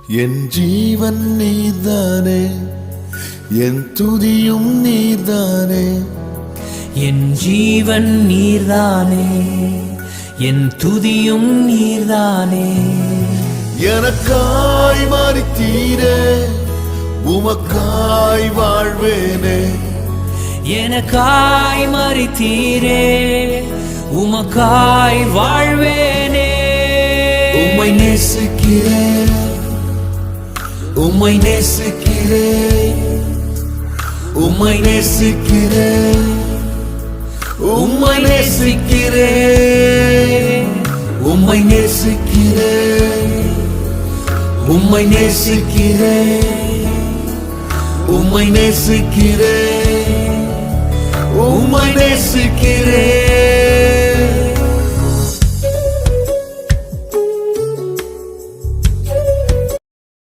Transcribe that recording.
என் ஜீவன் நீதானே, என் துதியும் நீதானே. என் ஜீவன் நீர்தானே, என் துதியும் நீர்தானே. எனக்காய் மரித்தீரே, உமக்காய் வாழ்வேனே. எனக்காய் மரித்தீரே, உமக்காய் வாழ்வேனே. உம்மை நேசிக்கிறேன், உம்மை நேசிக்கிறேன், உம்மை நேசிக்கிறேன், உம்மை நேசிக்கிறேன், உம்மை நேசிக்கிறேன், உம்மை நேசிக்கிறேன், உம்மை நேசிக்கிறேன், உம்மை நேசிக்கிறேன்.